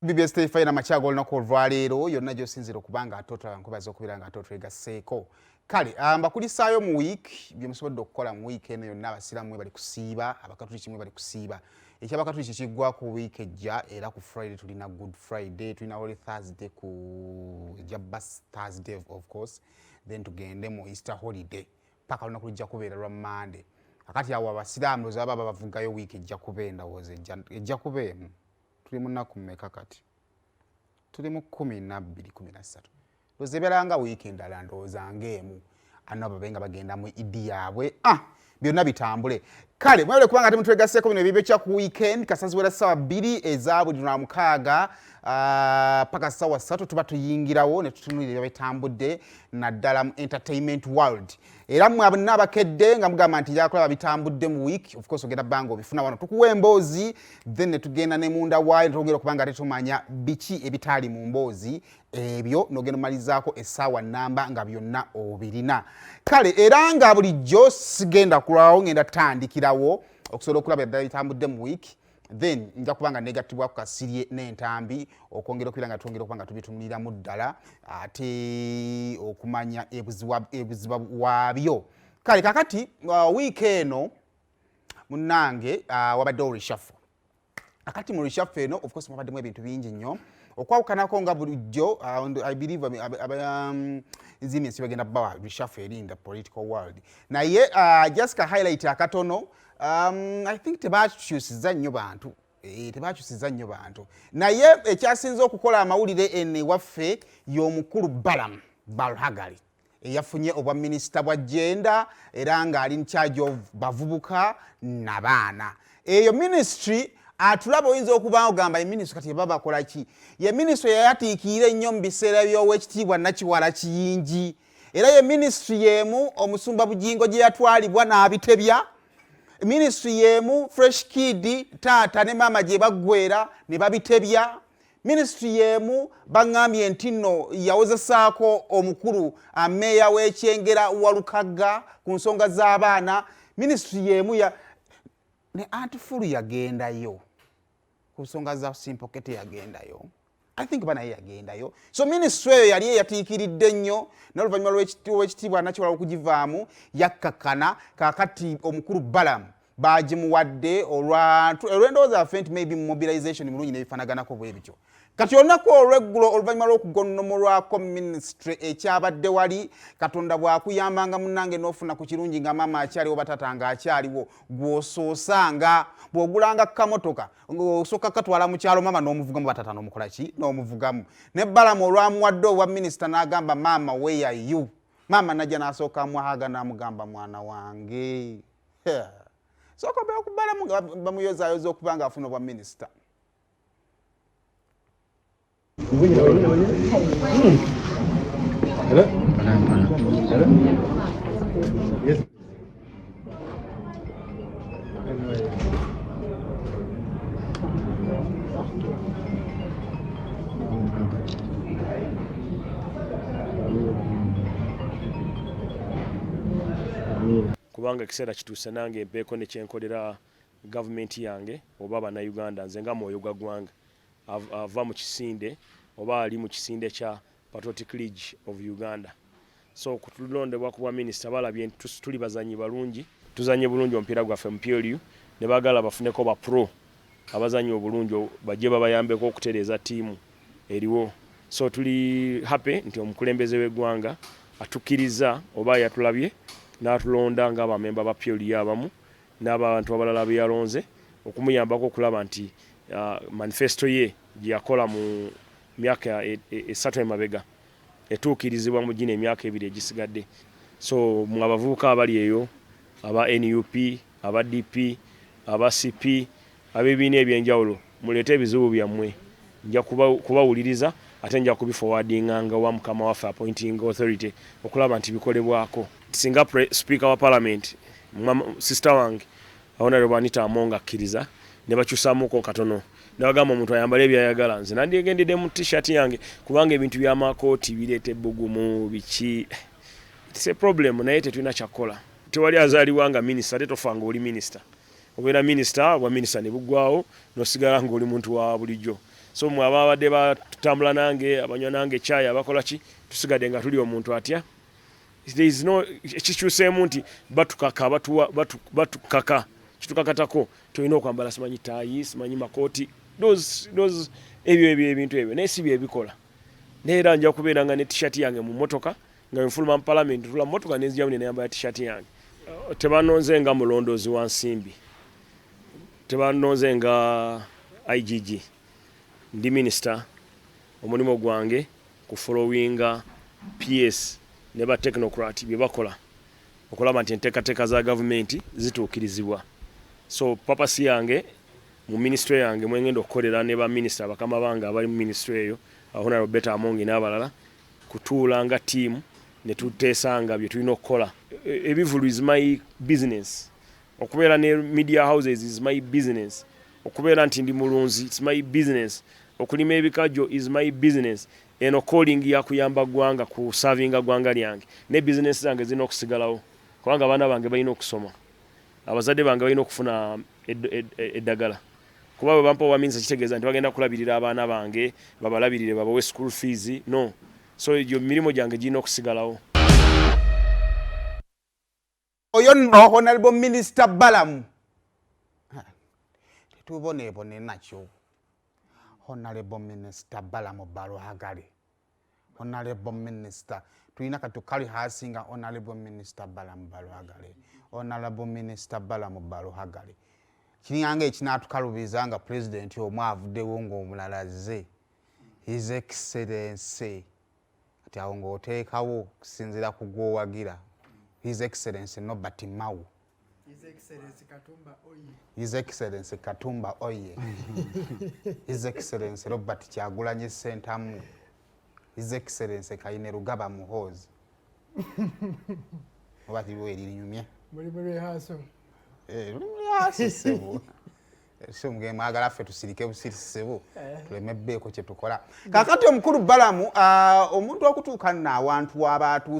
BBS Taifa ina machago olinaku olwaleero yonna gyosinzira okubanga atoto nkubaza okubira nga atoto egasseeko kale mbakulisaayo mu week byemusobodde okukola mu week eno yonna abasiraamu bali kusiiba abakatuliki bali kusiiba ekyabakatuliki kiggwa ku week ejja era ku Friday tulina Good Friday tulina Holy Thursday ku Jabbas Thursday of course then tugende mu Easter holiday paka lunaku lujja kubeera lwa Monday akati awo abasiraamu zaba bavugayo week ejja kubeenda woze ejja kubeemu tuli munaku mmeka kati tuli mu 12 13 lozeberanga weekend ala ndowooza ng'emu anabo benga bagenda mu idi yaabwe byonna bitambule kale mwebale kubanga ate mutwegaseeko bino ebibyo kya ku weekend kasaziwera ssaawa 2 eza buli lwamukaaga paka ssaawa 3 tuba tuyingirawo ne tutunulira bitambudde naddala mu entertainment world era mmwe abonna abakedde nga mugamba nti yakola bitambudde mu week of course ogenda banga obifuna wano tukuwa emboozi then ne tugenda ne munda waayo netwogera okubanga ate tumanya biki ebitaali mu mboozi ebyo nogenda omalizaako essaawa namba nga byonna obirina kale era nga bulijjo sigenda kulwawo ngenda tandikirawo okusobola okulaba eddala bitambudde mu week then nja kubanga negattibwa ku kasirye n'entambi okwongera okubira nga twongera okuba nga tubitunuliramu ddala ate okumanya ebuziba waabyo kale kakati week eno munnange wabadde reshuffle akati mu reshuffle eno of course mwabaddemu ebintu bingi nnyo okwawukanako nga bulijjo I believe zimyensi bagenda bawa reshuffle erinda political world naye just ka highlight akatono I think tebakyusiza nnyo bantu tebakyusiza nnyo bantu naye ekyasinze okukola amawulire ene waffe y'omukulu Balaam eyafunye obwaminisita bwa gender era ng'ali in charge of bavubuka n'abaana eyo ministry atulaba oyinza okuba ogamba eministry kati baba akola ki ye ministry yayatiikire nnyo mu biseera by'owekitiibwa Nakiwala Kiyingi era ye ministry yemu omusumba Bugingo gye yatwalibwa n'abitebya ministry yemu Fresh Kid taata ne mama gye baggwera ne babitebya ministry yemu bangambye nti nno yawozesaako omukulu ameeya w'Ekyengera Walukagga ku nsonga z'abaana ministry yemu ne antifulu yagendayo ku nsonga za Simple Kete yagendayo I think bana yagendayo so ministry eyo yali eyatiikiridde nnyo n'oluvannyuma lw'ekitiibwa Nakiwala okugivaamu yakkakana kakati omukulu Balaam bagimuwadde olw'endowooza yaffe nti maybe mobilization mulungi n'ebifanaganako bwe bityo kati olunaku olw'eggulo oluvannyuma lw'okugonnomolwako ministry ekyabadde wali Katonda bw'akuyambanga munnange n'ofuna ku kirungi nga maama akyaliwo batata nga akyaliwo gw'osoosanga bw'ogulanga kamotoka osooka katwala mu kyalo maama n'omuvugamu batata n'omukola ki n'omuvugamu ne Balaam olwamuwadde obwa minisita n'agamba maama where are you maama najja n'asooka amwahaga n'amugamba mwana wange sooka obeera ku Balaam nga bamuyozaayoza okuba nga afuna obwa minisita kubanga ekiseera kituuse nange mpeeko ne kyenkolera gavumenti yange oba bannayuganda nze nga mwoyo gwa ggwanga ava mu kisinde oba ali mu kisinde kya Patriotic League of Uganda so kutulondebwa ku bwa minisita balabye tuli bazanyi balungi tuzanye bulungi omupiira gwaffe mu PLU ne bagala bafuneko ba pro abazanyi obulungi bajje babayambeko okutereeza ttiimu eriwo so tuli happy nti omukulembeze w'eggwanga atukkiriza oba yatulabye n'atulonda ng'abamemba ba PLU abamu n'abantu abalala be yalonze okumuyambako okulaba nti manifesto ye gye yakola mu myaka 3 emabega etuukirizibwa mu gino emyaka 2 egisigadde so mu abavubuka abali eyo aba NUP aba DP aba CP ab'ebibiina ebyenjawulo muleete ebizibu byammwe nja kubawuliriza ate nja kubiforwardinganga wa mukama waffe appointing authority okulaba nti bikolebwako singa speaker wa parliament sister wange Honorable Anita Amonga akkiriza ne bakyusamuko katono nabagamba omuntu ayambala ebyayagala nze nandigendedde mu t-shirt yange kubanga ebintu by'amakooti bireeta ebbugumu biki it's a problem naye tetulina kyakola tewali azaaliwa nga minisita ate tofanga oli minisita obeera minisita bwa minisita ne buggwawo n'osigala ng'oli muntu wa bulijjo so mwe ababadde batambula nange abanywa nange chai abakola ki tusigadde nga tuli omuntu atya there is no ekikyuseemu nti batukaka kitukakatako tulina okwambala simanyi taayi simanyi makooti those ebyo ebintu ebyo naye si bye bikola neera nja kubeera nga ne t-shirt yange mu motoka nga nfuluma mu parliament tula mu motoka nenzija ne nayambala t-shirt yange tebanonze nga mulondoozi wa nsimbi tebanonze nga IGG ndi minister omulimu gwange ku followinga PS ne ba technocrat bye bakola okulaba nti enteekateeka za gavumenti zituukirizibwa so papasi yange mu ministry yange mwengenda okukolera ne ba minister bakama bange abali mu ministry eyo Honorable Beta Amongi n'abalala kutuula nga team ne tuteesanga bye tulina okukola ebivvulu is my business okubeera ne media houses is my business okubeera nti ndi mulunzi it's my business okulima ebikajjo is my business eno calling ya kuyamba gwanga ku servinga gwanga lyange ne business zange zina okusigalawo kubanga abaana bange balina okusoma abazadde bange balina okufuna eddagala kuba bwe bampa bwaminisita kitegeeza nti bagenda kulabirira abaana bange babalabirire babawe school fees no so egyo mirimu gyange girina okusigalawo. Oyo no Honorable Minister Balaam tetuboneebone nakyo Honorable Minister Balaam Baluhagale Honorable Minister tulina katukali hasinga Honorable Minister Balaam Baluhagale Honorable Minister Balaam Baluhagale kinyanga ekinatukalubiza nga president omwavuddewo ng'omulalaze His Excellency ati awo ng'oteekawo kusinziira ku gwowagira His Excellency Nobert Mau His Excellency Katumba Oye His Excellency Katumba Oye His Excellency Robert Kyagulanyi Ssentamu His Excellency Kayine Rugaba Muhoozi obati bwerinyumye muri haso sebo somge magala ffe tusirike busirisibu tulemebbeeko kye tukola kakati omukulu Balaam omuntu okutuuka n'awantu abatuuse